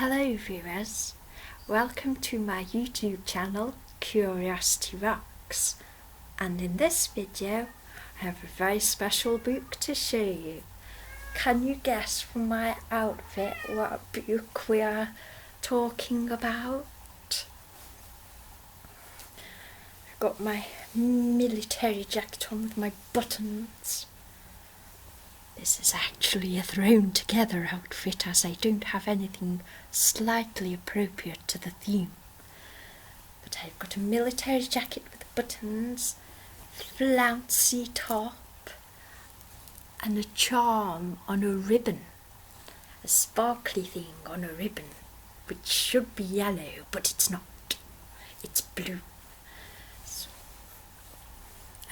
Hello viewers, welcome to my YouTube channel Curiosity Rocks, and in this video I have a very special book to show you. Can you guess from my outfit what book we are talking about? I've got my military jacket on with my buttons. This is actually a thrown together outfit as I don't have anything slightly appropriate to the theme. But I've got a military jacket with buttons, flouncy top and a charm on a ribbon. A sparkly thing on a ribbon which should be yellow but it's not. It's blue.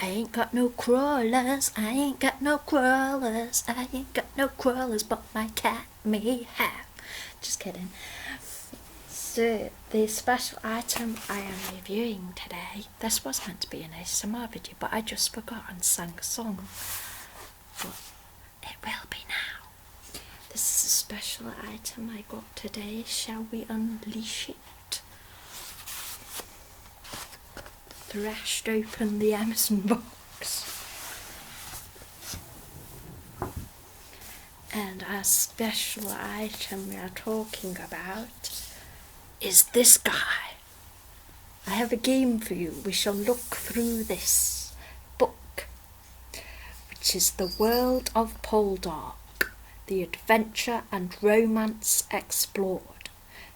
I ain't got no crawlers, I ain't got no crawlers, I ain't got no crawlers, but my cat may have. Just kidding. So, the special item I am reviewing today, this was meant to be an ASMR video, but I just forgot and sang a song. But it will be now. This is a special item I got today. Shall we unleash it? Thrashed open the Amazon box, and our special item we are talking about is this guy. I have a game for you. We shall look through this book, which is The World of Poldark, the adventure and romance explored,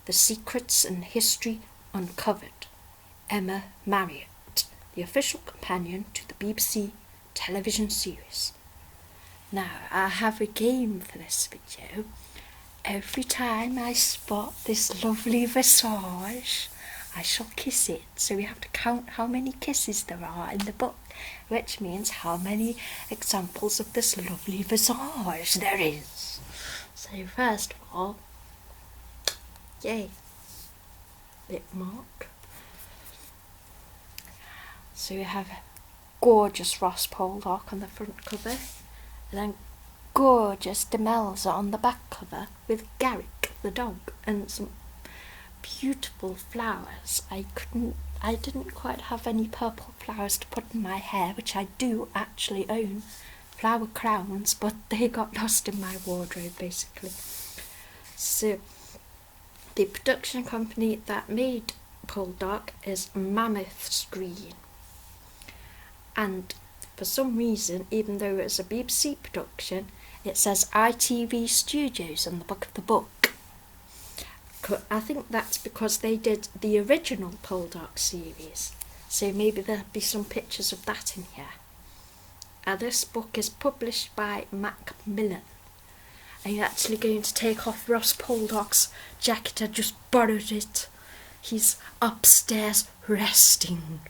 the secrets and history uncovered. Emma Marriott, the official companion to the BBC television series. Now, I have a game for this video. Every time I spot this lovely visage, I shall kiss it. So we have to count how many kisses there are in the book, which means how many examples of this lovely visage there is. So first of all, yay, lip mark. So we have gorgeous Ross Poldark on the front cover, and then gorgeous Demelza on the back cover with Garrick the dog and some beautiful flowers. I didn't quite have any purple flowers to put in my hair, which I do actually own, flower crowns, but they got lost in my wardrobe basically. So the production company that made Poldark is Mammoth Screen. And for some reason, even though it's a BBC production, it says ITV Studios on the back of the book. I think that's because they did the original Poldark series, so maybe there'll be some pictures of that in here. This book is published by Macmillan. I'm actually going to take off Ross Poldark's jacket. I just borrowed it. He's upstairs resting.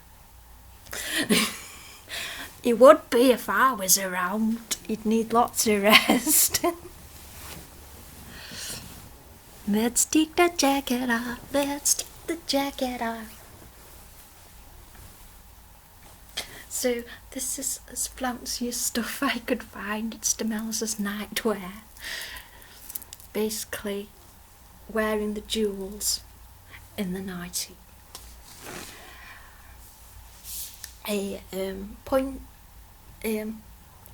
He would be if I was around. He'd need lots of rest. Let's take the jacket off. Let's take the jacket off. So this is as flouncy as stuff I could find. It's Demelza's nightwear. Basically wearing the jewels in the nightie.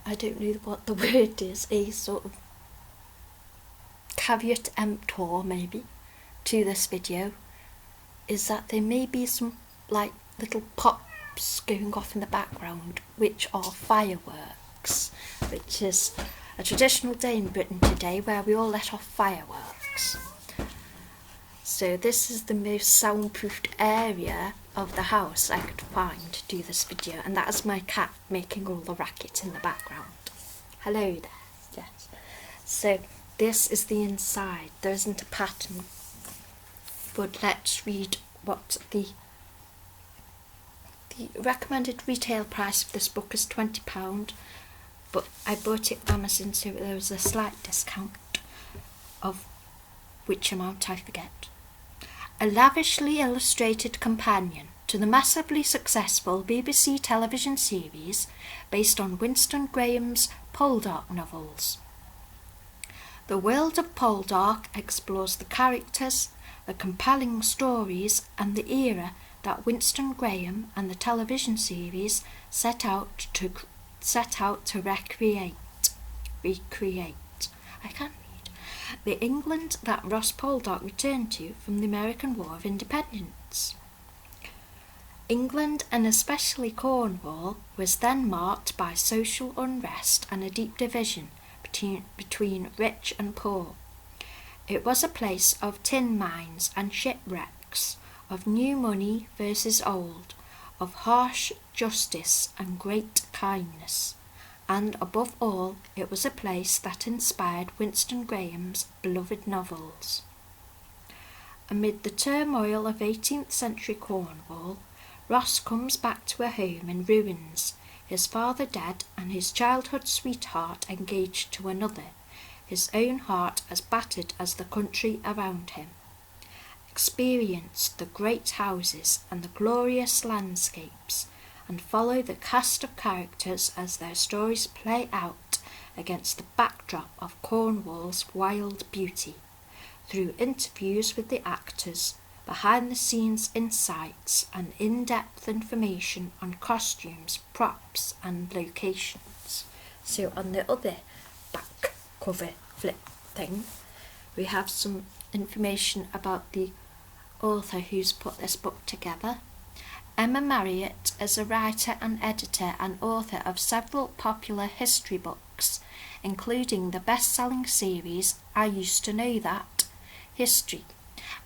I don't know what the word is, a sort of caveat emptor maybe to this video is that there may be some like little pops going off in the background which are fireworks, which is a traditional day in Britain today where we all let off fireworks. So this is the most soundproofed area of the house I could find to do this video, and that is my cat making all the racket in the background. Hello there, yes. So this is the inside. There isn't a pattern, but let's read what the recommended retail price of this book is £20, but I bought it on Amazon, so there was a slight discount of which amount I forget. A lavishly illustrated companion to the massively successful BBC television series based on Winston Graham's Poldark novels. The World of Poldark explores the characters, the compelling stories, and the era that Winston Graham and the television series set out to recreate. I can't read. The England that Ross Poldark returned to from the American War of Independence. England, and especially Cornwall, was then marked by social unrest and a deep division between rich and poor. It was a place of tin mines and shipwrecks, of new money versus old, of harsh justice and great kindness, and above all, it was a place that inspired Winston Graham's beloved novels. Amid the turmoil of 18th century Cornwall, Ross comes back to a home in ruins, his father dead and his childhood sweetheart engaged to another, his own heart as battered as the country around him. Experience the great houses and the glorious landscapes, and follow the cast of characters as their stories play out against the backdrop of Cornwall's wild beauty, through interviews with the actors, behind-the-scenes insights and in-depth information on costumes, props and locations. So on the other back cover flip thing, we have some information about the author who's put this book together. Emma Marriott is a writer and editor and author of several popular history books, including the best-selling series I Used to Know That, History,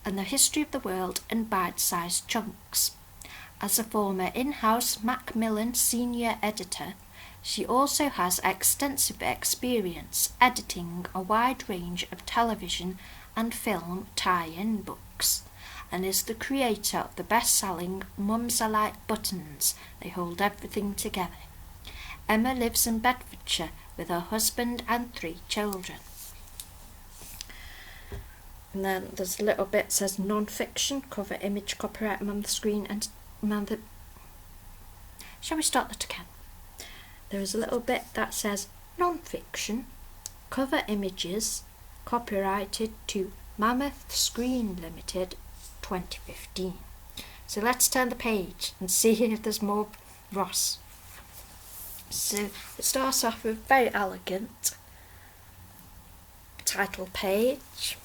and the History of the World in bite-sized chunks. As a former in-house Macmillan senior editor, she also has extensive experience editing a wide range of television and film tie-in books, and is the creator of the best-selling Mums Are Like Buttons, They Hold Everything Together. Emma lives in Bedfordshire with her husband and 3 children. And then there's a little bit that says non-fiction, cover image, copyright, on the screen, and Shall we start that again? There is a little bit that says non-fiction, cover images, copyrighted to Mammoth Screen Limited, 2015. So let's turn the page and see if there's more Ross. So it starts off with very elegant title page.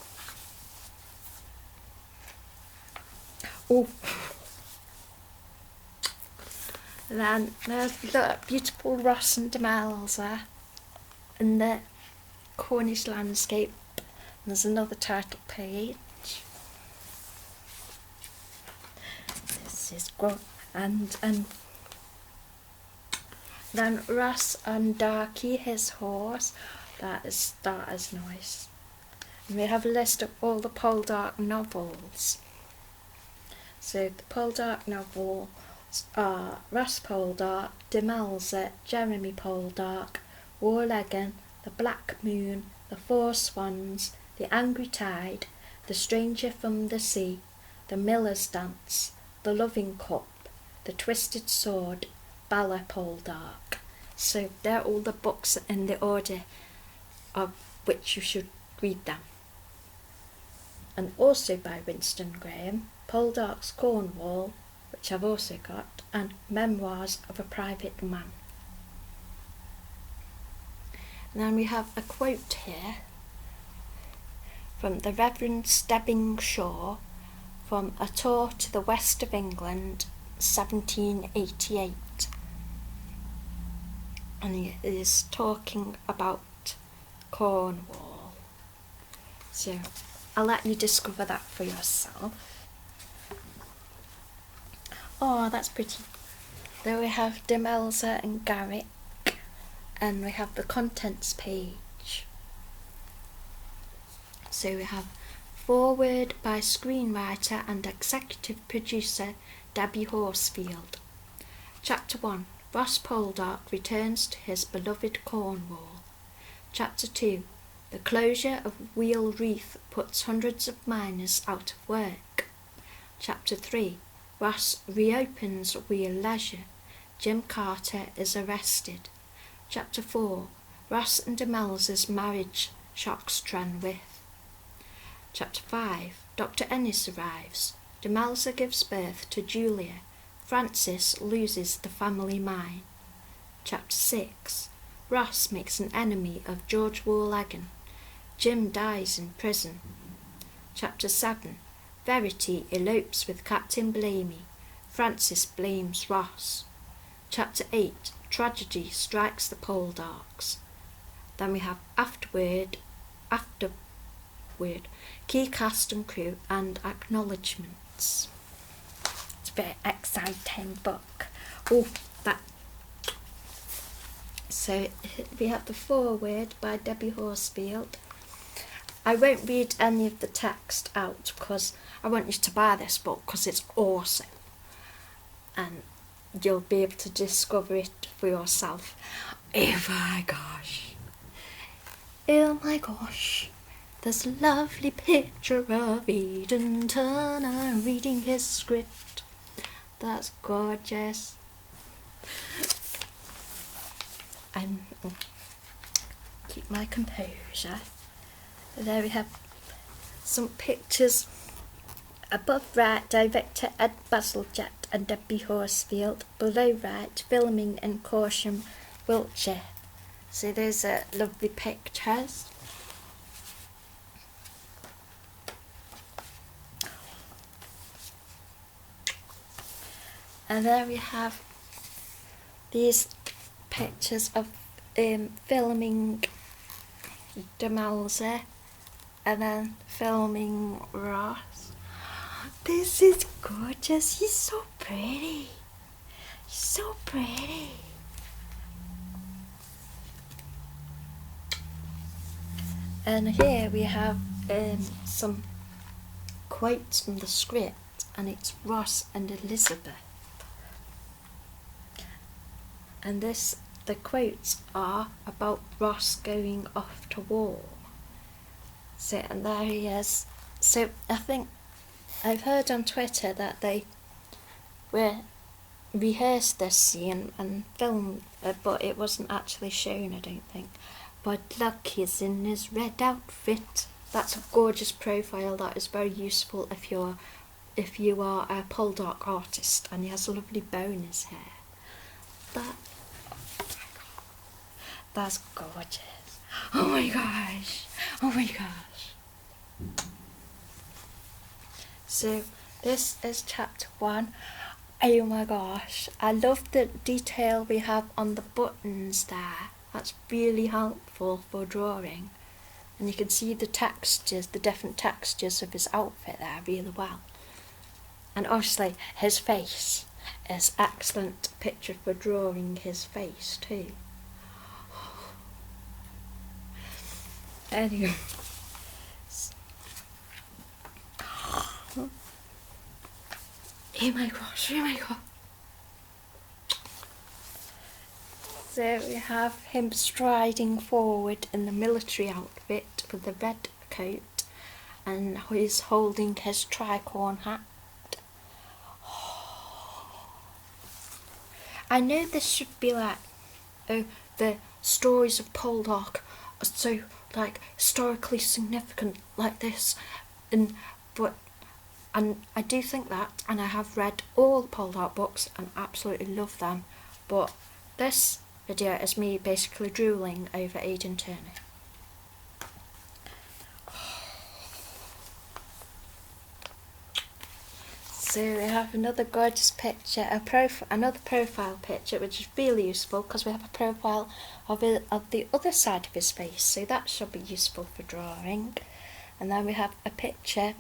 Oh, then there's the beautiful Ross and Demelza and the Cornish landscape. And there's another title page. This is good. And then Ross and Darky, his horse. That is nice. And we have a list of all the Poldark novels. So the Poldark novels are Ross Poldark, Demelza, Jeremy Poldark, Warlegan, The Black Moon, The Four Swans, The Angry Tide, The Stranger from the Sea, The Miller's Dance, The Loving Cup, The Twisted Sword, Bella Poldark. So they're all the books in the order of which you should read them. And also by Winston Graham, Poldark's Cornwall, which I've also got, and Memoirs of a Private Man. And then we have a quote here from the Reverend Stebbing Shaw from A Tour to the West of England, 1788. And he is talking about Cornwall. So I'll let you discover that for yourself. Oh, that's pretty. There we have Demelza and Garrick, and we have the contents page. So we have foreword by screenwriter and executive producer Debbie Horsfield. Chapter 1. Ross Poldark returns to his beloved Cornwall. Chapter 2. The closure of Wheel Reef puts hundreds of miners out of work. Chapter 3. Ross reopens Wheel Leisure. Jim Carter is arrested. Chapter 4. Ross and Demelza's marriage shocks Trenwith. Chapter 5. Dr. Ennis arrives. Demelza gives birth to Julia. Francis loses the family mine. Chapter 6. Ross makes an enemy of George Warlagan. Jim dies in prison. Chapter 7. Verity elopes with Captain Blamey. Francis blames Ross. Chapter 8. Tragedy strikes the Poldarks. Then we have afterward, key cast and crew and acknowledgements. It's a very exciting book. So we have the foreword by Debbie Horsfield. I won't read any of the text out because I want you to buy this book because it's awesome. And you'll be able to discover it for yourself. Oh my gosh. Oh my gosh. There's a lovely picture of Aidan Turner reading his script. That's gorgeous. And keep my composure. There we have some pictures. Above right, director Ed Bazalgette and Debbie Horsfield. Below right, filming in Corsham, Wiltshire. So those are lovely pictures. And then we have these pictures of filming Demelza and then filming Ross. This is gorgeous. He's so pretty. He's so pretty. And here we have some quotes from the script, and it's Ross and Elizabeth. And the quotes are about Ross going off to war. So, and there he is. So I think I've heard on Twitter that they rehearsed this scene and filmed it, but it wasn't actually shown, I don't think. But look, he's in his red outfit. That's a gorgeous profile. That is very useful if you are a Poldark artist, and he has a lovely bow in his hair. That's gorgeous. Oh my gosh. Oh my gosh. So this is chapter 1. Oh my gosh. I love the detail we have on the buttons there. That's really helpful for drawing. And you can see the textures, the different textures of his outfit there really well. And obviously his face is excellent picture for drawing his face too. Anyway. Oh my gosh, oh my god. So we have him striding forward in the military outfit with the red coat, and he's holding his tricorn hat. I know this should be like, the stories of Poldark are so like historically significant like this, and I do think that, and I have read all the Poldark books and absolutely love them, but this video is me basically drooling over Aidan Turner. So we have another gorgeous picture, another profile picture, which is really useful because we have a profile of the other side of his face, so that should be useful for drawing. And then we have a picture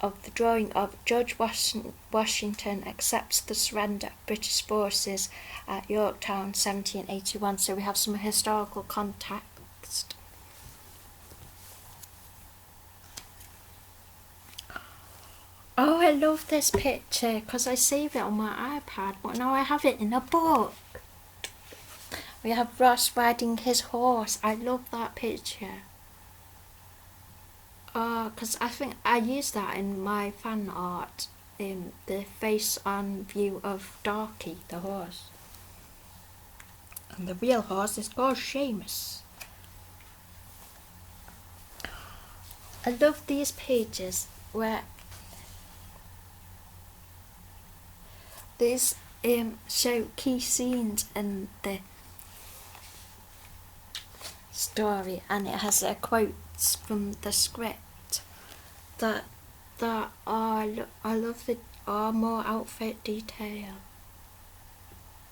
of the drawing of George Washington accepts the surrender of British forces at Yorktown 1781, so we have some historical context. Oh, I love this picture because I save it on my iPad, but now I have it in a book. We have Ross riding his horse. I love that picture. Because I think I used that in my fan art, in the face on view of Darky, the horse. And the real horse is called Seamus. I love these pages where these show key scenes in the story, and it has quotes from the script that are, I love the more outfit detail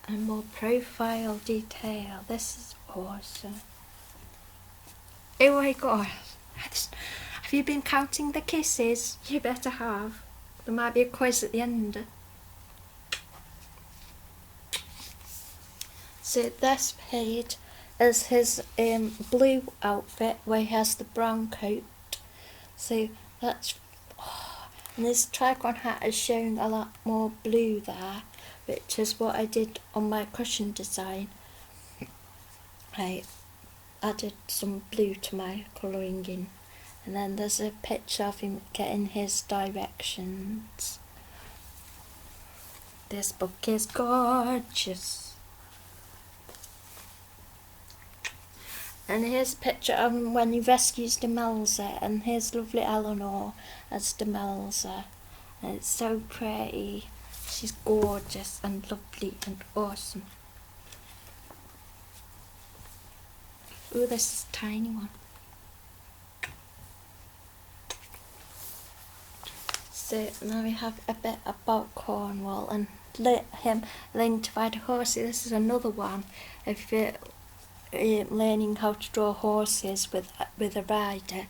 and more profile detail. This is awesome. Oh my god. Have you been counting the kisses? You better have. There might be a quiz at the end. So this page is his blue outfit where he has the brown coat. So that's... and his tricorn hat is showing a lot more blue there, which is what I did on my cushion design. I added some blue to my colouring in. And then there's a picture of him getting his directions. This book is gorgeous. And here's a picture of him when he rescues Demelza, and here's lovely Eleanor as Demelza. And it's so pretty. She's gorgeous and lovely and awesome. Ooh, this is a tiny one. So now we have a bit about Cornwall and him learning to ride a horse. This is another one. If you're learning how to draw horses with a rider,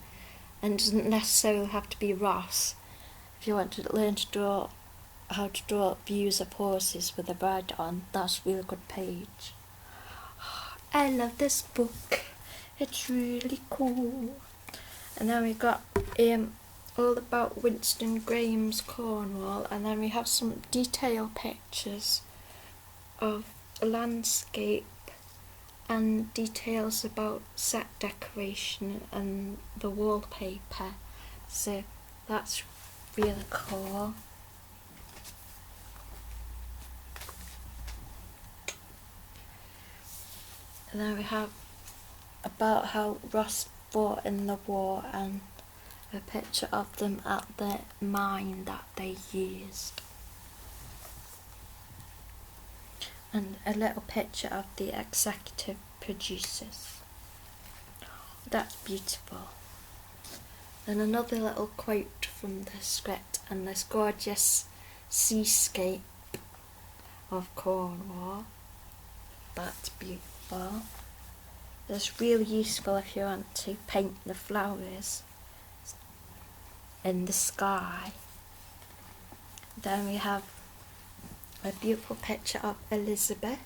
and it doesn't necessarily have to be Ross. If you want to learn to draw how to draw views of horses with a rider on, that's a really good page. I love this book. It's really cool. And then we got all about Winston Graham's Cornwall, and then we have some detail pictures of a landscape and details about set decoration and the wallpaper. So that's really cool. And then we have about how Ross fought in the war and a picture of them at the mine that they used. And a little picture of the executive producers. That's beautiful. And another little quote from the script and this gorgeous seascape of Cornwall. That's beautiful. It's really useful if you want to paint the flowers in the sky. Then we have a beautiful picture of Elizabeth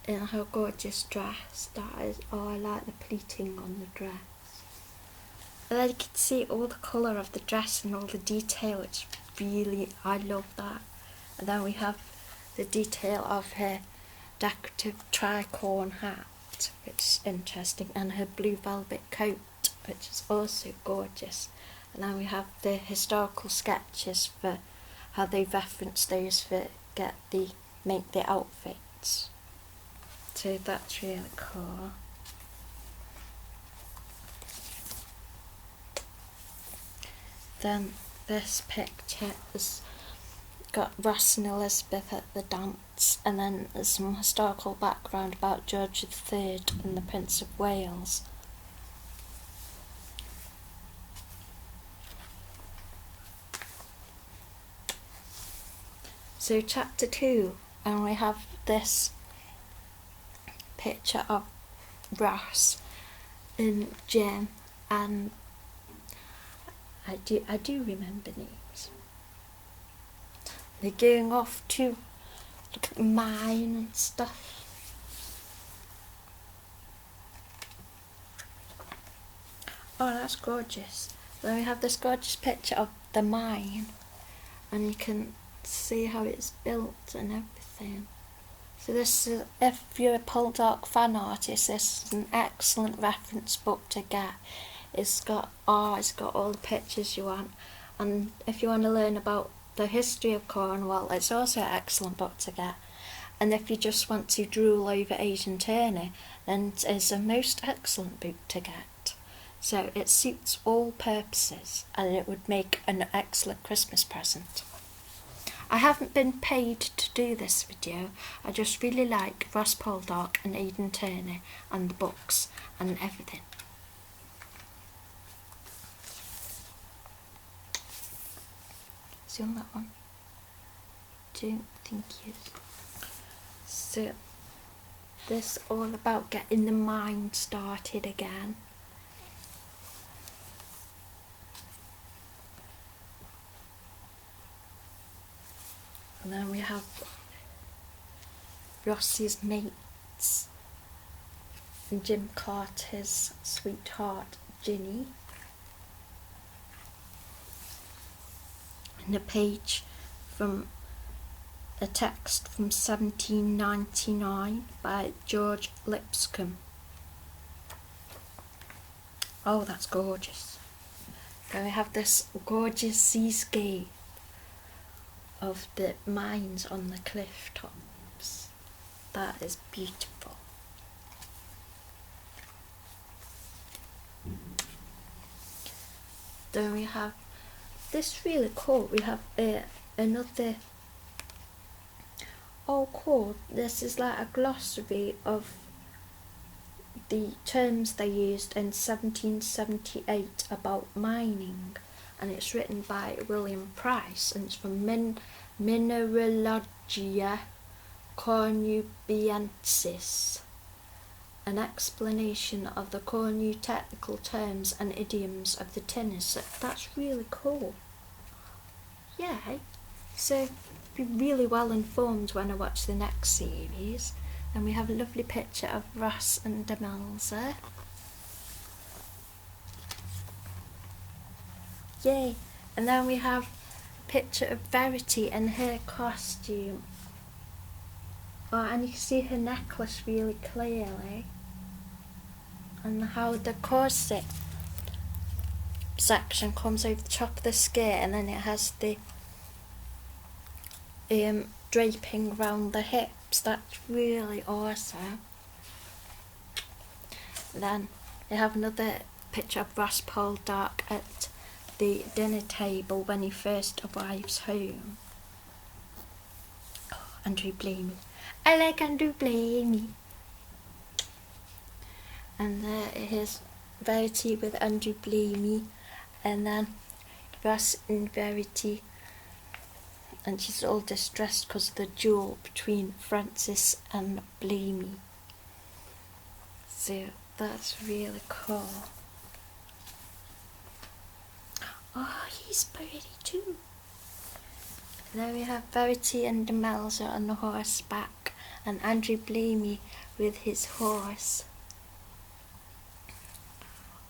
in her gorgeous dress. That is, oh, I like the pleating on the dress. And then you can see all the colour of the dress and all the detail. It's really, I love that. And then we have the detail of her decorative tricorn hat, which is interesting, and her blue velvet coat, which is also gorgeous. And then we have the historical sketches for how they reference those for make the outfits. So that's really cool. Then this picture has got Ross and Elizabeth at the dance, and then there's some historical background about George III and the Prince of Wales. So chapter 2, and we have this picture of Ross and Jem, and I do remember names. They're going off to look at the mine and stuff. Oh, that's gorgeous. Then we have this gorgeous picture of the mine, and you can see how it's built and everything. So this is, if you're a Poldark fan artist, this is an excellent reference book to get. It's got all the pictures you want, and if you want to learn about the history of Cornwall, it's also an excellent book to get. And if you just want to drool over Asian Turner, then it's a most excellent book to get. So it suits all purposes and it would make an excellent Christmas present. I haven't been paid to do this video. I just really like Ross Poldark and Aidan Turner and the books and everything. See on that one? Don't think you. So this all about getting the mind started again. And then we have Ross's mates and Jim Carter's sweetheart Ginny. And a page from a text from 1799 by George Lipscomb. Oh, that's gorgeous. Then we have this gorgeous seascape of the mines on the cliff tops. That is beautiful. Then we have this really cool. We have another. Oh, cool! This is like a glossary of the terms they used in 1778 about mining, and it's written by William Price, and it's from Mineralogia Cornubiensis, an explanation of the core new technical terms and idioms of the tinners. So that's really cool. Yeah, so be really well informed when I watch the next series. And we have a lovely picture of Ross and Demelza. Yay! And then we have a picture of Verity and her costume. Oh, and you can see her necklace really clearly. And how the corset section comes over the top of the skirt, and then it has the draping around the hips. That's really awesome. Then we have another picture of Ross Poldark at the dinner table when he first arrives home. Oh, Andrew Blamey. I like Andrew Blamey. And there is Verity with Andrew Blamey, and then Ross and Verity, and she's all distressed because of the duel between Francis and Blamey. So that's really cool. Oh, he's pretty too. And then we have Verity and Demelza on the horseback, and Andrew Blamey with his horse.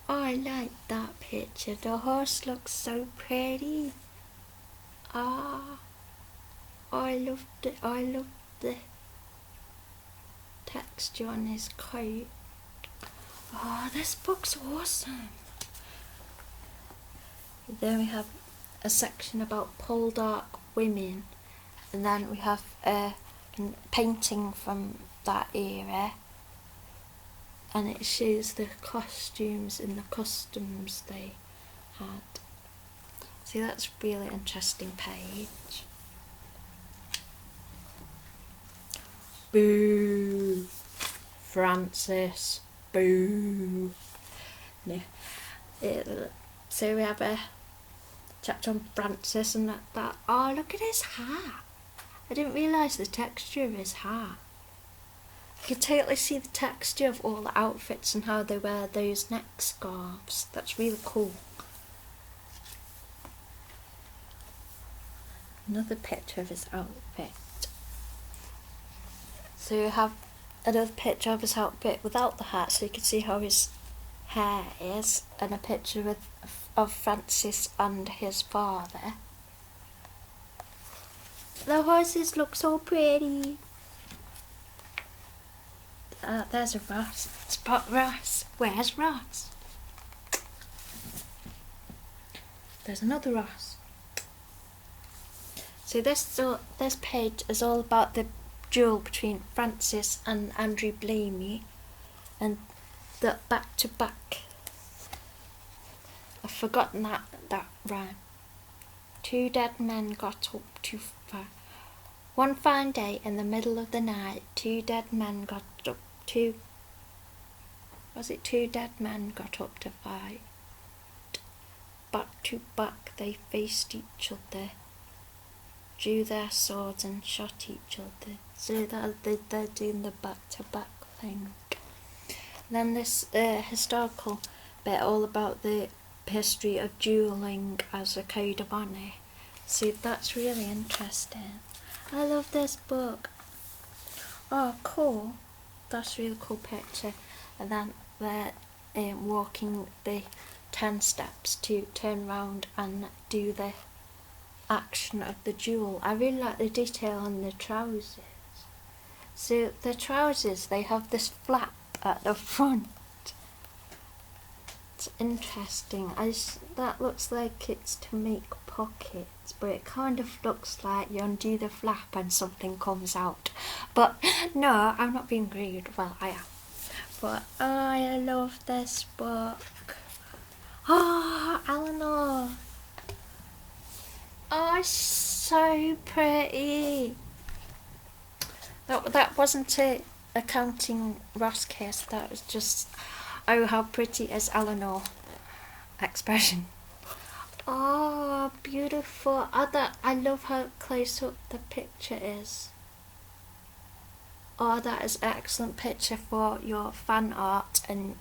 Oh, I like that picture. The horse looks so pretty. Ah, I love the texture on his coat. Oh, this book's awesome. Then we have a section about Poldark women, and then we have a painting from that era, and it shows the costumes and the customs they had. See, that's a really interesting page. Boo! Francis. Boo! No. So we have a chapter on Francis and that. Oh, look at his hat. I didn't realise the texture of his hat. I can totally see the texture of all the outfits and how they wear those neck scarves. That's really cool. Another picture of his outfit. So you have another picture of his outfit without the hat, so you can see how his hair is, and a picture of Francis and his father. The horses look so pretty. There's a Ross. Spot Ross. Where's Ross? There's another Ross. So this page is all about the duel between Francis and Andrew Blamey, and the back-to-back forgotten that rhyme. Two dead men got up to fight. One fine day in the middle of the night, two dead men got up to... two dead men got up to fight. Back to back they faced each other, drew their swords and shot each other. So they're doing the back-to-back thing. Then this historical bit all about the history of duelling as a code of honour. See, that's really interesting. I love this book. Oh, cool. That's a really cool picture. And then they're walking the 10 steps to turn around and do the action of the duel. I really like the detail on the trousers. So the trousers, they have this flap at the front. It's interesting. That looks like it's to make pockets, but it kind of looks like you undo the flap and something comes out. But no, I'm not being rude. Well, I am. But I love this book. Oh, Eleanor. Oh, it's so pretty. That wasn't a accounting Ross case. That was just, oh, how pretty is Eleanor expression. Oh, beautiful. I love how close up the picture is. Oh, that is an excellent picture for your fan art and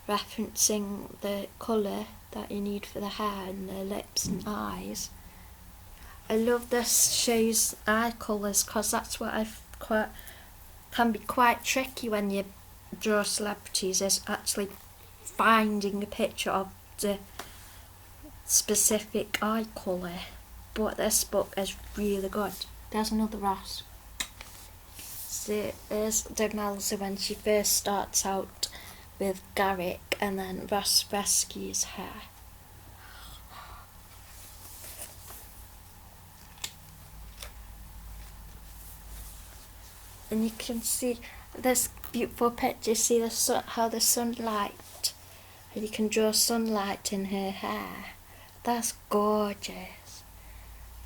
referencing the colour that you need for the hair and the lips and eyes. I love this shows eye colours, because that's what can be quite tricky when you draw celebrities, is actually finding a picture of the specific eye colour. But this book is really good. There's another Ross. So there's Demelza when she first starts out with Garrick, and then Ross rescues her. And you can see this beautiful picture, see the sun, how the sunlight, and you can draw sunlight in her hair. That's gorgeous.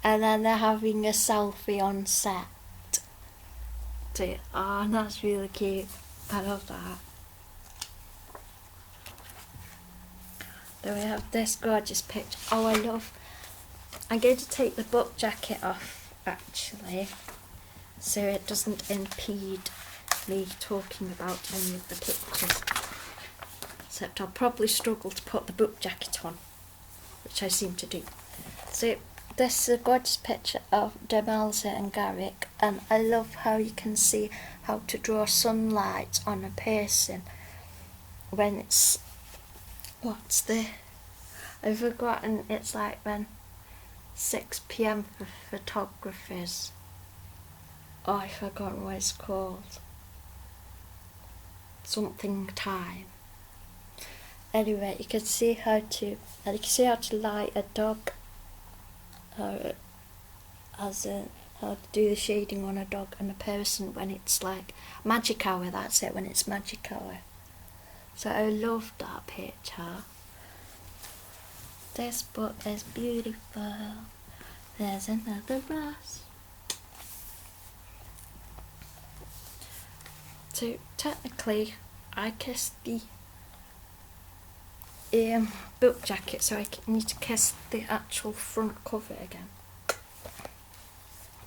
And then they're having a selfie on set. Oh, that's really cute. I love that. Then we have this gorgeous picture. Oh, I'm going to take the book jacket off, actually, so it doesn't impede me talking about any of the pictures. Except I'll probably struggle to put the book jacket on, which I seem to do. So this is a gorgeous picture of Demelza and Garrick, and I love how you can see how to draw sunlight on a person when it's, I've forgotten, it's like when 6 p.m. for photographers. Oh, I've forgotten what it's called. Something time. Anyway, you can see how to light a dog, how to do the shading on a dog and a person when it's like magic hour. That's it, when it's magic hour. So I love that picture. This book is beautiful. There's another Ross. So technically, I kissed the book jacket, so I need to kiss the actual front cover again.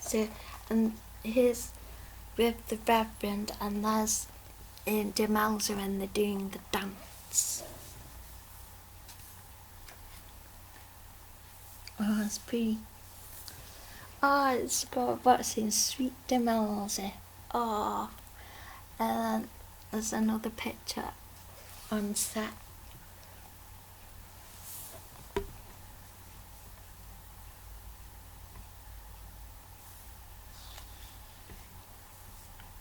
So, and here's with the Reverend, and there's Demelza, and they're doing the dance. Oh, it's pretty. Oh, it's got what's in Sweet Demelza. Oh, and then there's another picture on set.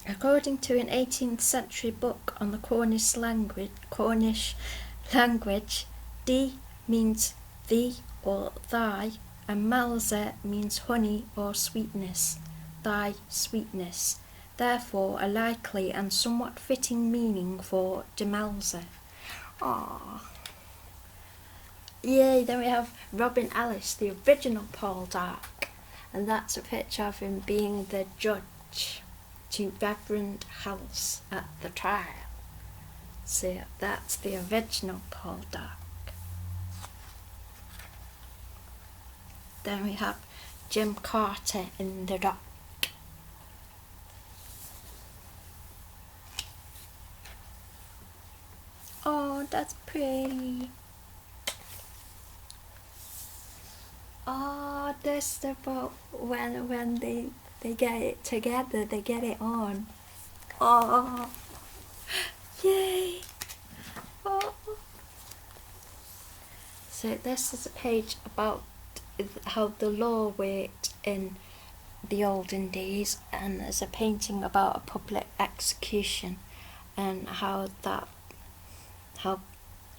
According to an 18th century book on the Cornish language, D means thee or thy, and Malza means honey or sweetness, thy sweetness. Therefore, a likely and somewhat fitting meaning for Demelza. Aww. Yay, then we have Robin Ellis, the original Poldark. And that's a picture of him being the judge to Reverend House at the trial. So that's the original Poldark. Then we have Jim Carter in The Rock. Oh, that's pretty. Oh, that's the boat when they get it together, they get it on. Oh, yay! Oh. So this is a page about how the law worked in the olden days, and there's a painting about a public execution and how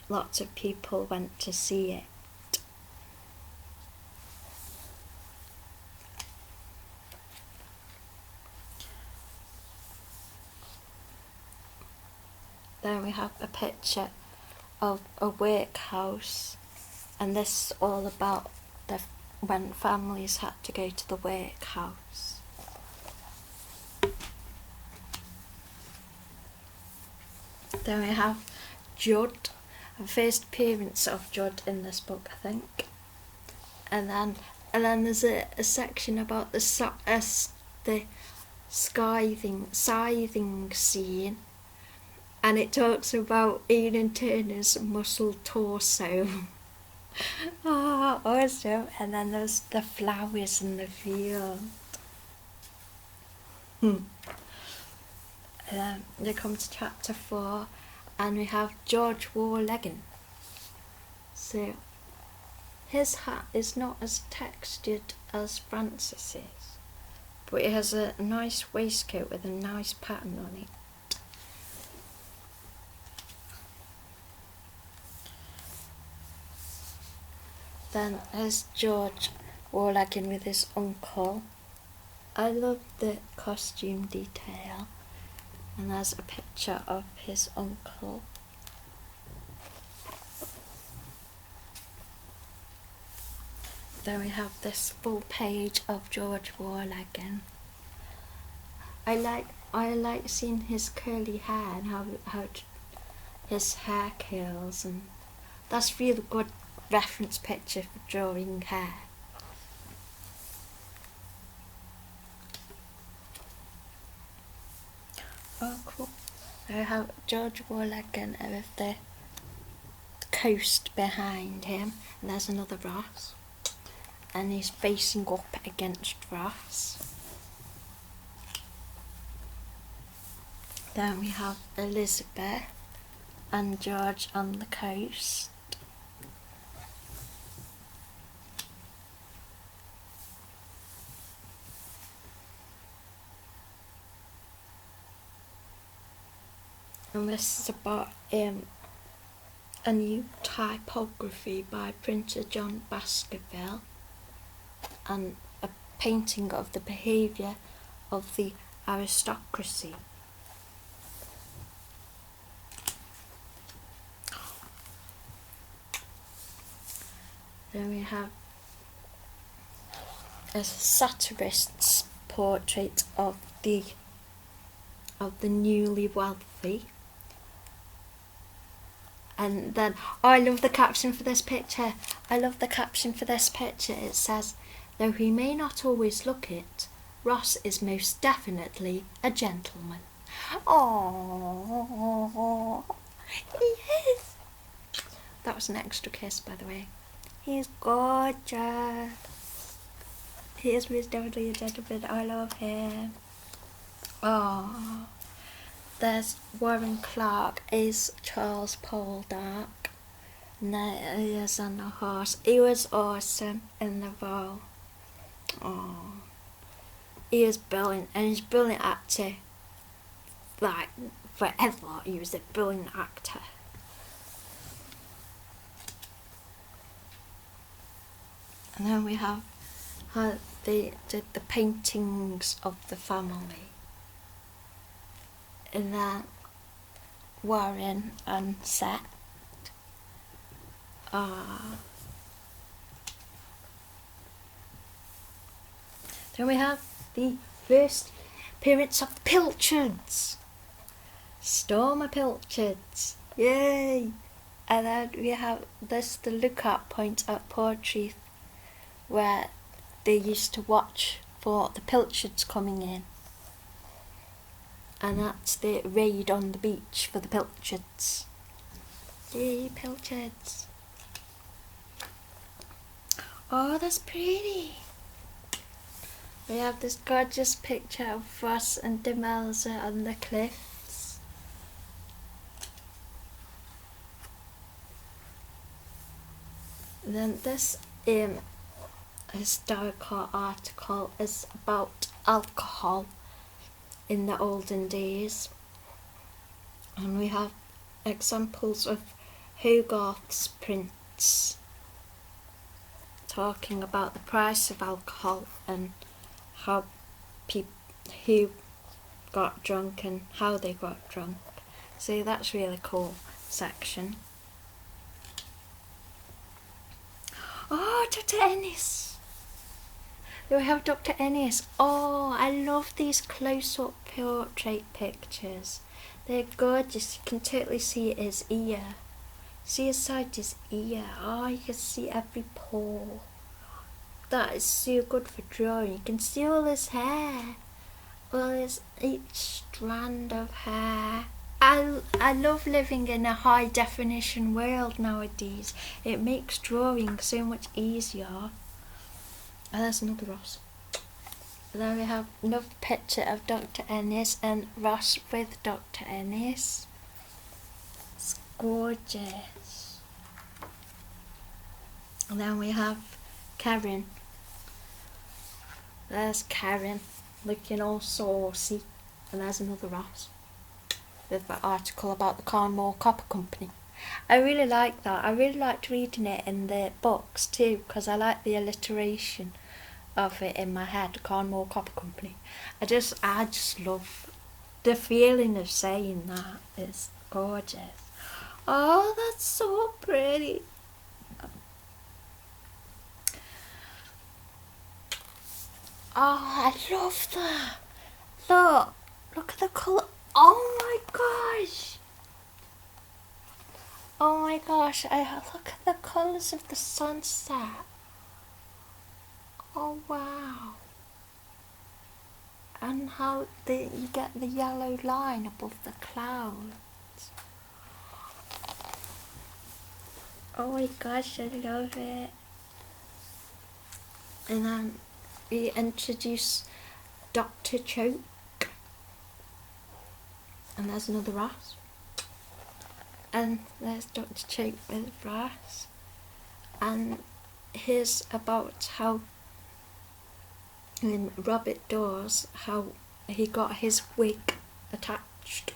lots of people went to see it. Then we have a picture of a workhouse, and this is all about when families had to go to the workhouse. Then we have Judd, the first appearance of Judd in this book, I think. And then there's a section about the scything scene, and it talks about Ian Turner's muscle torso. Oh, awesome. And then there's the flowers in the field. And then we come to chapter 4, and we have George Warlegan. So his hat is not as textured as Francis's, but it has a nice waistcoat with a nice pattern on it. Then there's George Warlegan with his uncle. I love the costume detail, and there's a picture of his uncle. Then we have this full page of George Warlegan. I like seeing his curly hair and how his hair curls, and that's really good reference picture for drawing hair. Oh, cool. I have George Warlegan with the coast behind him, and there's another Ross, and he's facing up against Ross. Then we have Elizabeth and George on the coast. And this is about a new typography by printer John Baskerville, and a painting of the behaviour of the aristocracy. Then we have a satirist's portrait of the newly wealthy. And then, I love the caption for this picture. It says, "Though he may not always look it, Ross is most definitely a gentleman." Oh, yes. That was an extra kiss, by the way. He's gorgeous. He is most definitely a gentleman. I love him. Oh. There's Warren Clark is Charles Poldark, and there he is on the horse. He was awesome in the role. Oh, he is brilliant, and he's a brilliant actor. Like, forever, he was a brilliant actor. And then we have how they did the paintings of the family. And then Warren and Seth. Then we have the first appearance of the pilchards. Storm of pilchards. Yay! And then we have this, the lookout point at Portreath, where they used to watch for the pilchards coming in. And that's the raid on the beach for the pilchards. Yay, pilchards. Oh, that's pretty. We have this gorgeous picture of Ross and Demelza on the cliffs. And then this historical article is about alcohol in the olden days. And we have examples of Hogarth's prints talking about the price of alcohol and how who got drunk and how they got drunk. So that's really cool section. Oh, Dr. Ennis. We have Dr. Ennis. Oh, I love these close-up portrait pictures. They're gorgeous. You can totally see his ear. See inside his ear. Oh, you can see every pore. That is so good for drawing. You can see all his hair. Each strand of hair. I love living in a high definition world nowadays. It makes drawing so much easier. And there's another Ross. And then we have another picture of Dr. Ennis and Ross with Dr. Ennis. It's gorgeous. And then we have Karen. There's Karen looking all saucy. And there's another Ross with an article about the Cornwall Copper Company. I really like that. I really liked reading it in the books too, because I like the alliteration of it in my head. Cornwall Copper Company. I just love the feeling of saying that. It's gorgeous. Oh, that's so pretty. Oh, I love that. Look at the colour. Oh my gosh. Oh my gosh, look at the colours of the sunset. Oh wow. And how you get the yellow line above the clouds. Oh my gosh, I love it. And then we introduce Dr. Choke. And there's another Ross. And there's Dr. Choke with Ross. And here's about how in Robert Dawes, how he got his wig attached.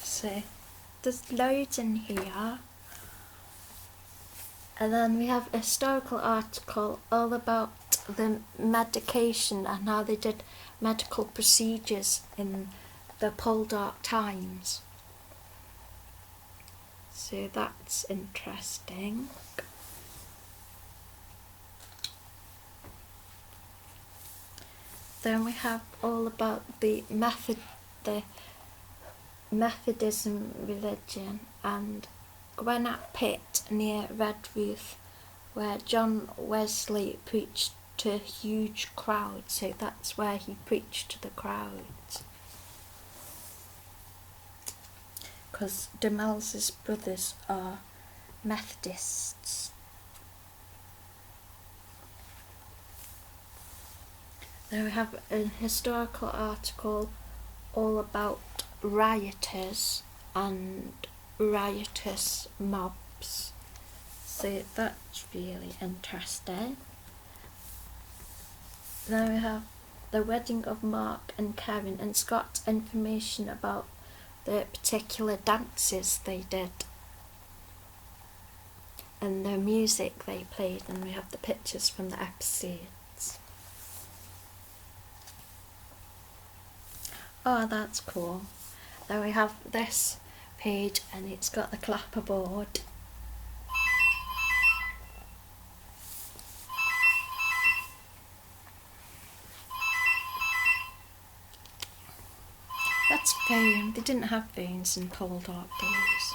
So there's loads in here. And then we have a historical article all about the medication and how they did medical procedures in the Poldark times. So that's interesting. Then we have all about the Methodism religion and Gwenat Pit near Redruth, where John Wesley preached to huge crowds. So that's where he preached to the crowds. Because Demelza's brothers are Methodists. Then we have a historical article all about rioters and riotous mobs. So that's really interesting. Then we have the wedding of Mark and Karen, and it's got information about the particular dances they did and the music they played, and we have the pictures from the episodes. Oh, that's cool. Then we have this page and it's got the clapperboard. They didn't have veins in Poldark days.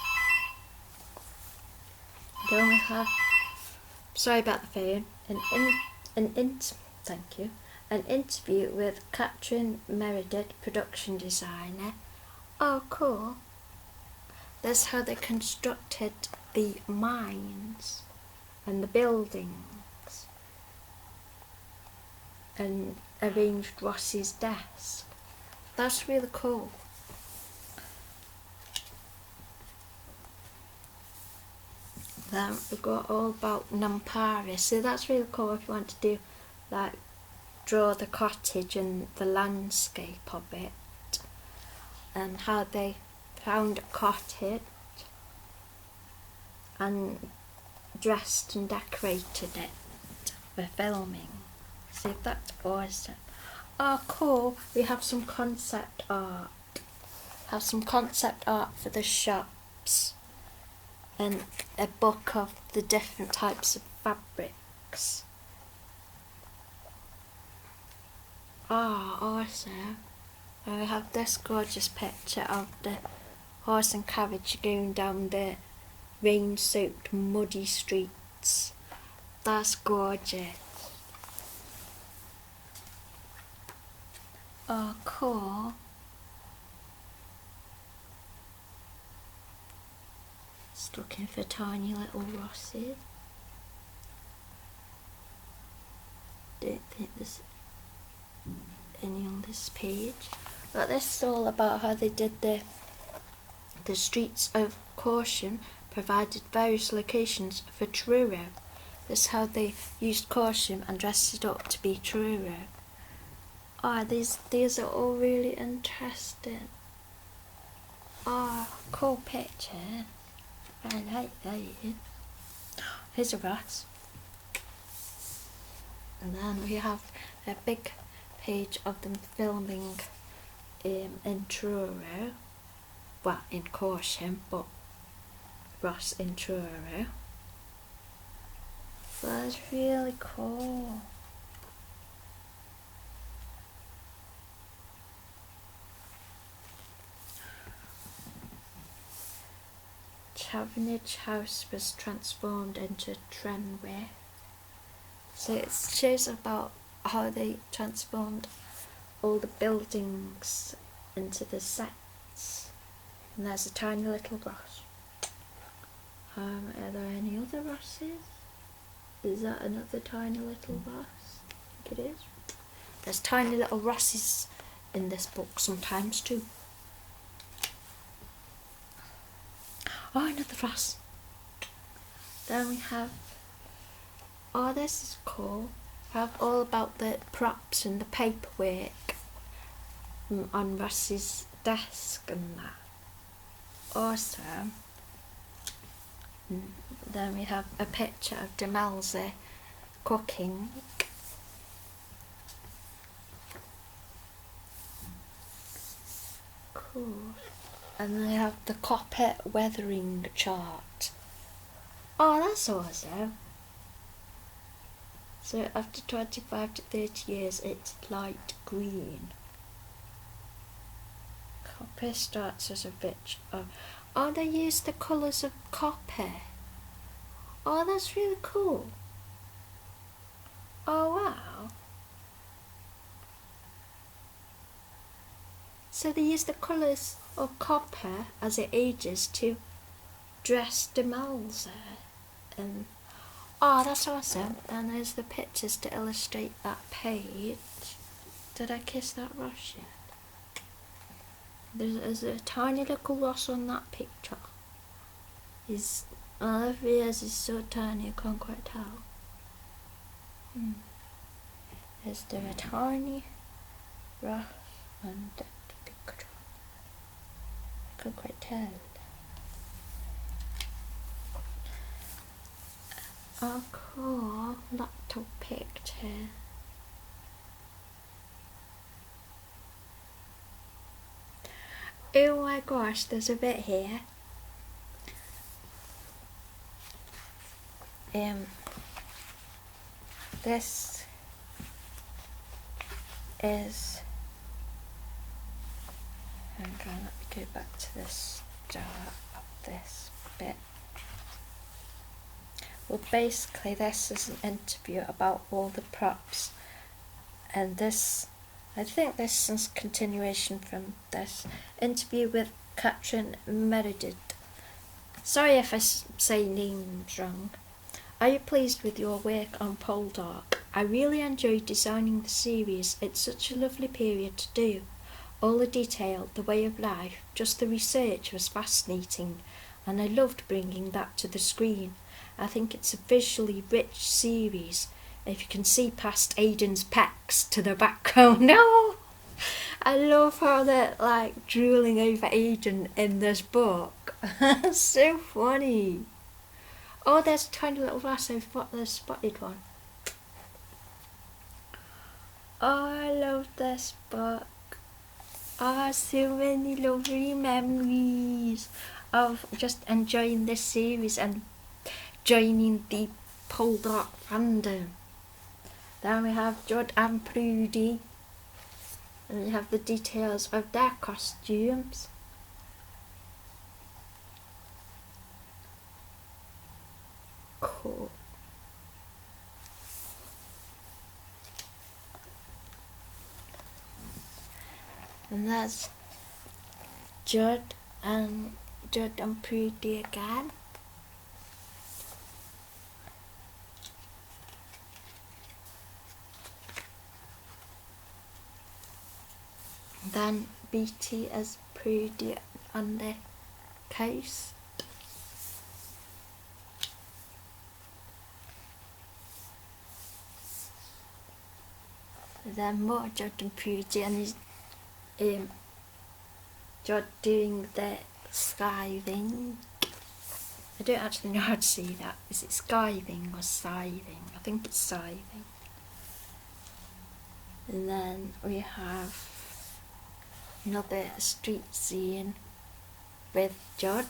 They only have, sorry about the phone, an interview with Emma Marriott, production designer. Oh, cool. That's how they constructed the mines and the buildings and arranged Ross's desk. That's really cool. Then we got all about Nampara, so that's really cool if you want to do, like, draw the cottage and the landscape of it, and how they found a cottage and dressed and decorated it for filming. See, that's awesome. Oh, cool. We have some concept art. Have some concept art for the shops and a book of the different types of fabrics. Oh, awesome. And we have this gorgeous picture of the horse and carriage going down the rain-soaked muddy streets. That's gorgeous. Oh, cool. Just looking for tiny little Rosses. Don't think there's any on this page. But this is all about how they did the streets of Corsham, provided various locations for Truro. This is how they used Corsham and dressed it up to be Truro. Oh, these are all really interesting. Oh, cool picture. I like that. Here's a Ross. And then we have a big page of them filming in Truro. Well, in Corsham, but Ross in Truro. So that's really cool. Chavenage House was transformed into Trenway. So it shows about how they transformed all the buildings into the sets. And there's a tiny little Ross. Are there any other Rosses? Is that another tiny little Ross? I think it is. There's tiny little Rosses in this book sometimes too. Oh, another Ross. Then we have, oh, this is cool. We have all about the props and the paperwork on Ross's desk and that. Awesome. Then we have a picture of Demelza cooking. Cool. And then we have the copper weathering chart. Oh, that's awesome. So after 25 to 30 years, it's light green. Copper starts as a bit of... Oh, they use the colours of copper. Oh, that's really cool. Oh, wow. So they use the colours of copper as it ages to dress Demelza. And oh, that's awesome. And there's the pictures to illustrate that page. Did I kiss that Ross yet? There's a tiny little Ross on that picture. Well, if he is, he's so tiny I can't quite tell. Is there a tiny Ross on that picture? I can't quite tell. Oh, cool. Little picture. Oh my gosh, there's a bit here. This is let me go back to this start of this bit. Well, basically this is an interview about all the props, and I think this is a continuation from this interview with Catherine Meredith. Sorry if I say names wrong. Are you pleased with your work on Poldark? I really enjoyed designing the series. It's such a lovely period to do. All the detail, the way of life, just the research was fascinating, and I loved bringing that to the screen. I think it's a visually rich series. If you can see past Aiden's pecs to the background. No! I love how they're like drooling over Aiden in this book. So funny. Oh, there's a tiny little rat. I've spotted one. Oh, I love this book. Oh, so many lovely memories of just enjoying this series and joining the Poldark fandom. Then we have Judd and Prudy, and we have the details of their costumes. Cool. And that's Judd and Prudy again. Then Beatty as Prudy on the coast. Then more Judd and Prudy, and he's Judd doing the skiving. I don't actually know how to say that. Is it skiving or scything? I think it's scything. And then we have another street scene with Judd.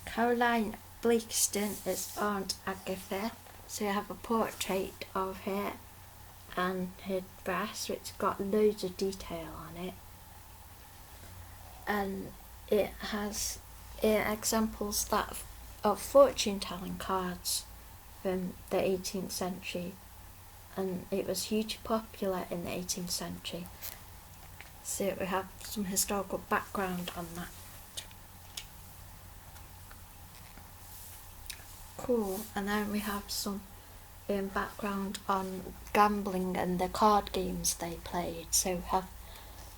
Caroline Blakiston is Aunt Agatha, so you have a portrait of her and her dress, which got loads of detail on it, and it has examples of fortune telling cards from the 18th century, and it was hugely popular in the 18th century, so we have some historical background on that. Cool. And then we have some background on gambling and the card games they played. So we have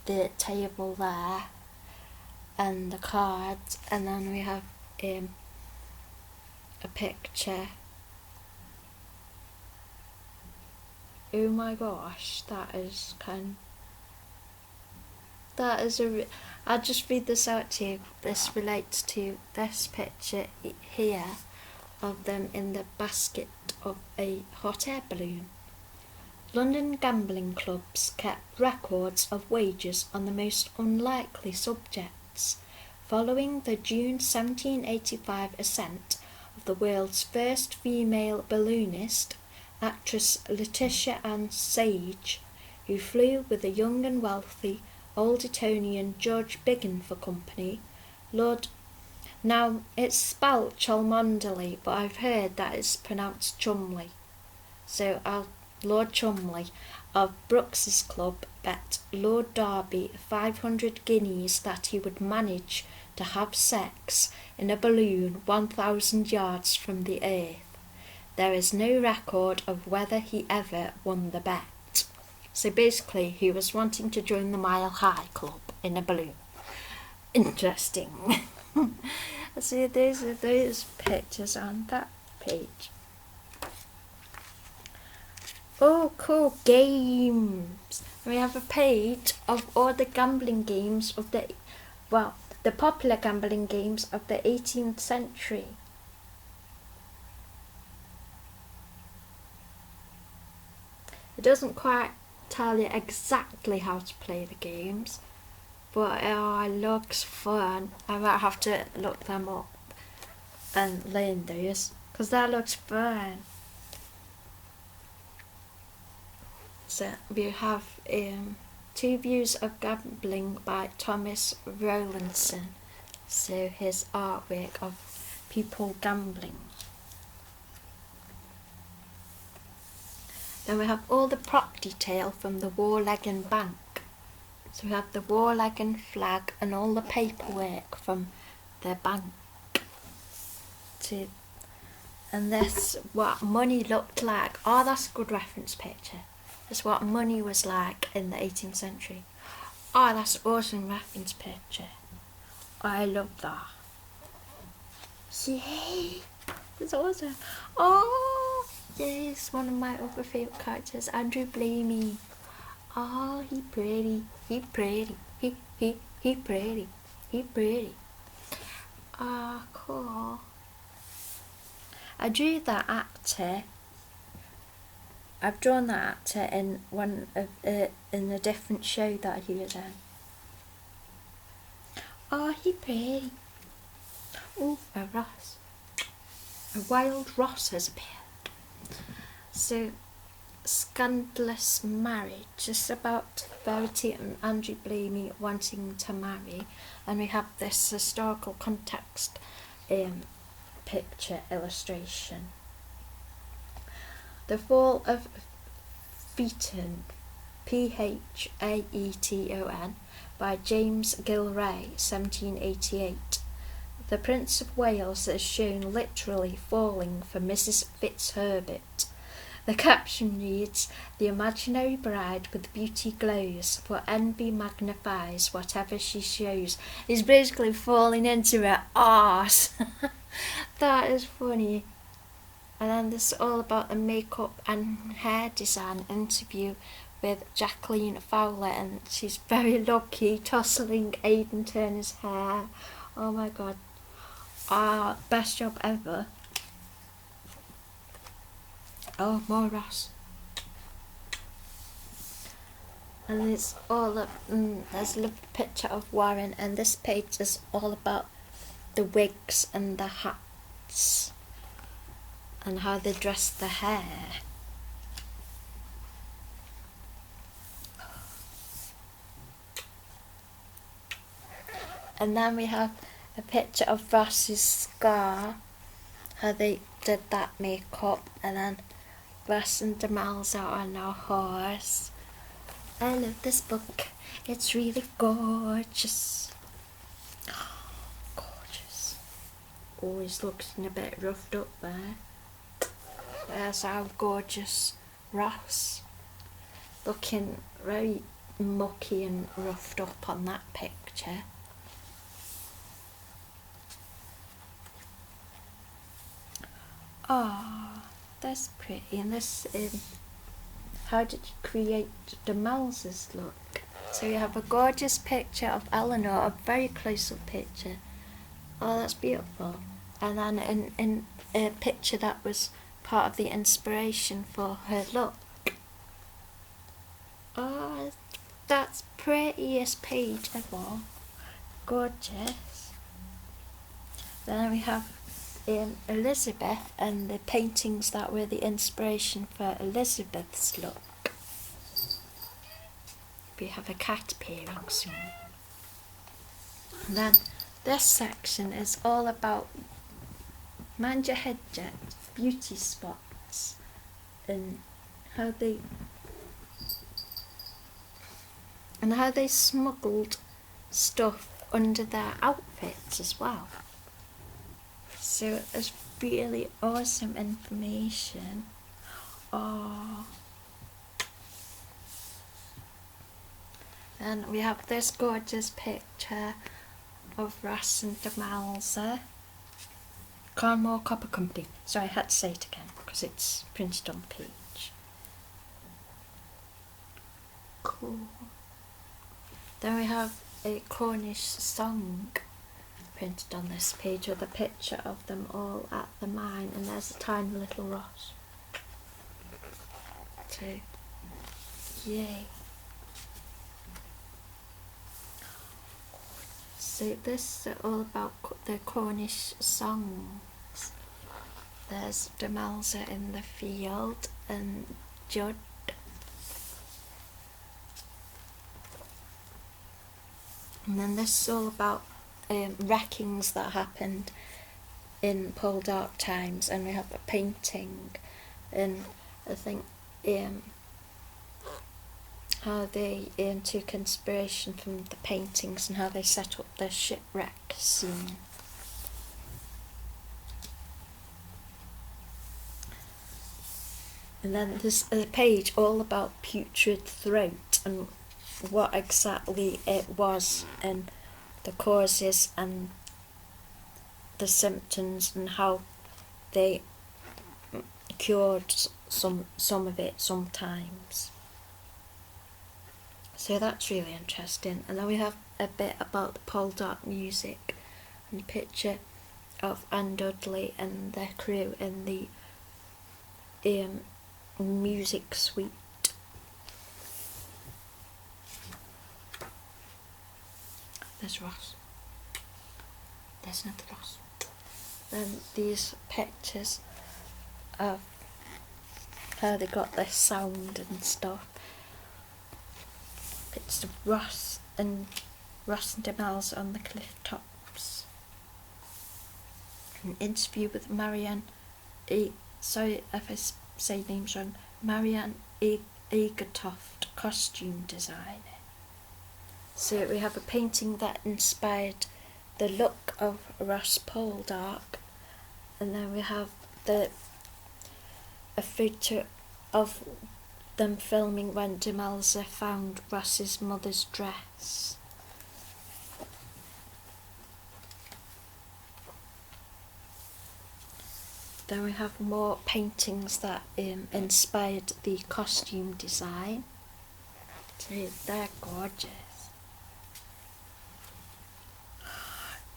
the table there and the cards, and then we have a picture. Oh my gosh, I'll just read this out to you. This relates to this picture here of them in the basket of a hot air balloon. London gambling clubs kept records of wagers on the most unlikely subjects. Following the June 1785 ascent of the world's first female balloonist, actress Letitia Ann Sage, who flew with a young and wealthy Old Etonian George Biggin for company, now, it's spelt Cholmondeley, but I've heard that it's pronounced Chumley. So Lord Chumley of Brooks's Club bet Lord Derby 500 guineas that he would manage to have sex in a balloon 1,000 yards from the earth. There is no record of whether he ever won the bet. So basically, he was wanting to join the Mile High Club in a balloon. Interesting. See, those are those pictures on that page. Oh, cool, games. We have a page of all the gambling games of the popular gambling games of the 18th century. It doesn't quite tell you exactly how to play the games, but it looks fun. I might have to look them up and learn those, because that looks fun. So we have Two Views of Gambling by Thomas Rowlandson. So his artwork of people gambling. Then we have all the prop detail from the Warleggan Bank. So we have the Warleggan flag and all the paperwork from the bank. And this what money looked like. Oh, that's a good reference picture. That's what money was like in the 18th century. Oh, that's an awesome reference picture. I love that. Yay! That's awesome. Oh, yes, one of my other favourite characters, Andrew Blamey. Oh, he pretty. He pretty. He pretty. He pretty. Ah, cool. I drew that actor. I've drawn that actor in one of in a different show that he was in. Oh, he pretty. Oh, a Ross. A wild Ross has appeared. So, Scandalous Marriage is about Verity and Andrew Blamey wanting to marry, and we have this historical context picture illustration. The Fall of Phaeton, Phaeton, by James Gilray, 1788. The Prince of Wales is shown literally falling for Mrs. Fitzherbert. The caption reads, "The imaginary bride with beauty glows, for envy magnifies whatever she shows." He's basically falling into her arse. That is funny. And then this is all about the makeup and hair design interview with Jacqueline Fowler, and she's very lucky tousling Aidan Turner's hair. Oh my god. Best job ever. Oh, more Ross. And it's all up, there's a little picture of Warren, and this page is all about the wigs and the hats and how they dress the hair. And then we have a picture of Ross's scar, how they did that makeup, and then Ross and Demelza on a horse. I love this book. It's really gorgeous. Gorgeous. Always looking a bit roughed up there. There's our gorgeous Ross. Looking very mucky and roughed up on that picture. Oh, that's pretty. And this how did you create Demelza's look? So you have a gorgeous picture of Eleanor, a very close-up picture. Oh, that's beautiful. And then in a picture that was part of the inspiration for her look. Oh, that's prettiest page ever. Gorgeous. Then we have Elizabeth and the paintings that were the inspiration for Elizabeth's look. We have a cat appearing soon. And then this section is all about mind your head jet beauty spots and how they smuggled stuff under their outfits as well. So it's really awesome information. Oh. And we have this gorgeous picture of Ross and Demelza. Carmore Copper Company. Sorry, I had to say it again because it's printed on the page. Cool. Then we have a Cornish song printed on this page with a picture of them all at the mine, and there's a tiny little Ross. So, yay. So this is all about the Cornish songs. There's Demelza in the field and Judd. And then this is all about wreckings that happened in Poldark times, and we have a painting, and I think how they took inspiration from the paintings and how they set up their shipwreck scene. And then there's a page all about putrid throat and what exactly it was and the causes and the symptoms and how they cured some of it sometimes. So that's really interesting. And then we have a bit about the Poldark music and a picture of Anne Dudley and their crew in the music suite. There's Ross. There's another Ross. Then these pictures of how they got their sound and stuff. It's Ross and Demelza on the cliff tops. An interview with Marianne sorry if I say names wrong. Marianne Egertoft, costume designer. So we have a painting that inspired the look of Ross Poldark, and then we have a photo of them filming when Demelza found Ross's mother's dress. Then we have more paintings that inspired the costume design. So they're gorgeous.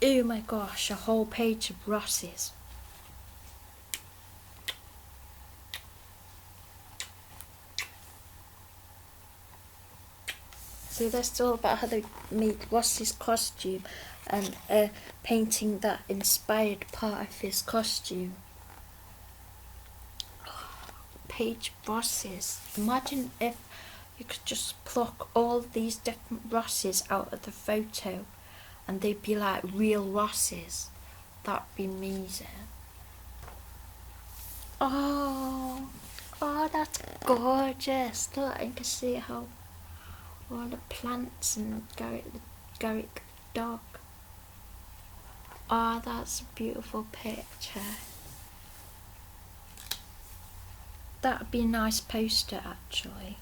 Oh my gosh, a whole page of Ross's. So that's all about how they made Ross's costume and a painting that inspired part of his costume. Page Ross's. Imagine if you could just pluck all these different Rosses out of the photo and they'd be like real Rosses. That'd be amazing. Oh, that's gorgeous. Look, I can see how all the plants and Garrick dog. Oh, that's a beautiful picture. That would be a nice poster actually.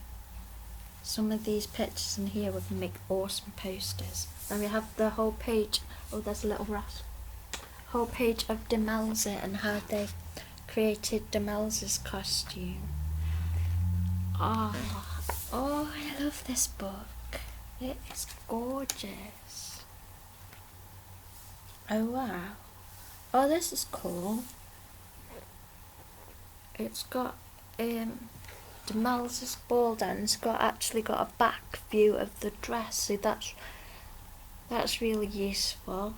Some of these pictures in here would make awesome posters. And we have the whole page, oh there's a little rat. Whole page of Demelza and how they created Demelza's costume. Oh, I love this book. It is gorgeous. Oh wow. Oh, this is cool. It's got Demelza's ball down. It's actually got a back view of the dress, so that's really useful.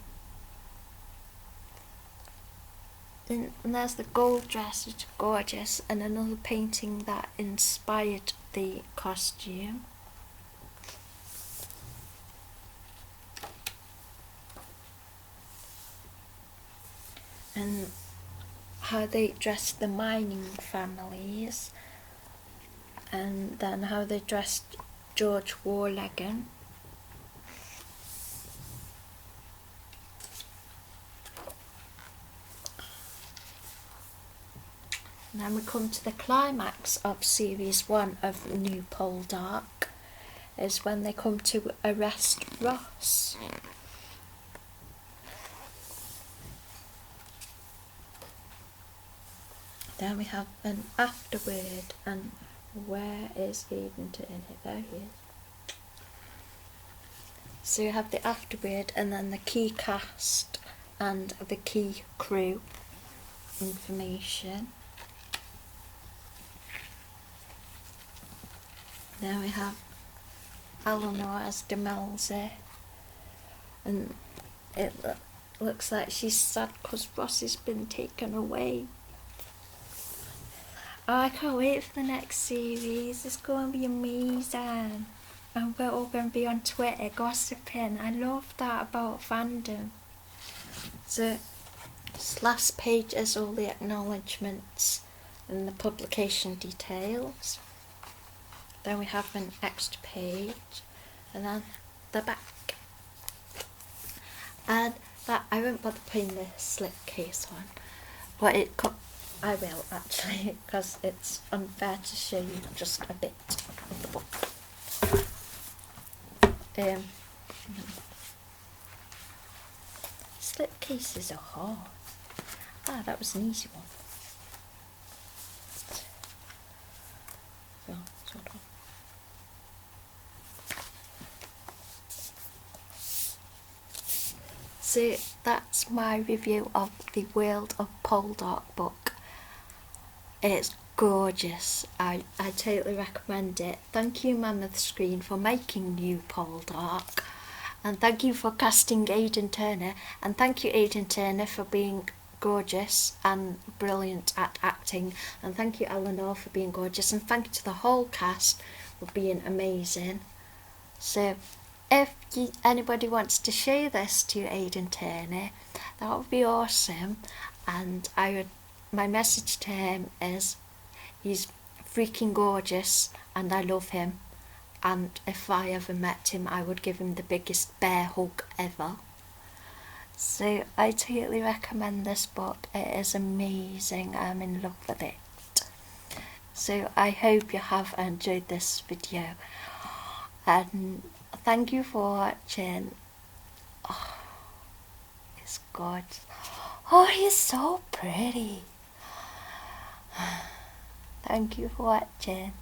And there's the gold dress, which is gorgeous, and another painting that inspired the costume. And how they dressed the mining families, and then how they dressed George Warlegan. And then we come to the climax of series 1 of New Poldark, is when they come to arrest Ross. Then we have an afterword, and where is Eden to in it? There he is. So you have the afterword and then the key cast and the key crew information. Then we have Eleanor as Demelza, and it looks like she's sad because Ross has been taken away. Oh, I can't wait for the next series. It's going to be amazing. And we're all going to be on Twitter gossiping. I love that about fandom. So this last page is all the acknowledgements and the publication details. Then we have an extra page, and then the back. And that I won't bother putting the slip case on, but I will actually, because it's unfair to show you just a bit of the book. Slip cases are hard. Ah, that was an easy one. So, sort of. So that's my review of the World of Poldark book. It's gorgeous. I totally recommend it. Thank you Mammoth Screen for making New Poldark, and thank you for casting Aidan Turner, and thank you Aidan Turner for being gorgeous and brilliant at acting, and thank you Eleanor for being gorgeous, and thank you to the whole cast for being amazing. So if anybody wants to show this to Aidan Turner, that would be awesome, and my message to him is he's freaking gorgeous and I love him, and if I ever met him I would give him the biggest bear hug ever. So I totally recommend this book. It is amazing. I'm in love with it. So I hope you have enjoyed this video, and thank you for watching. Oh, it's gorgeous. Oh, he's so pretty. Thank you for watching.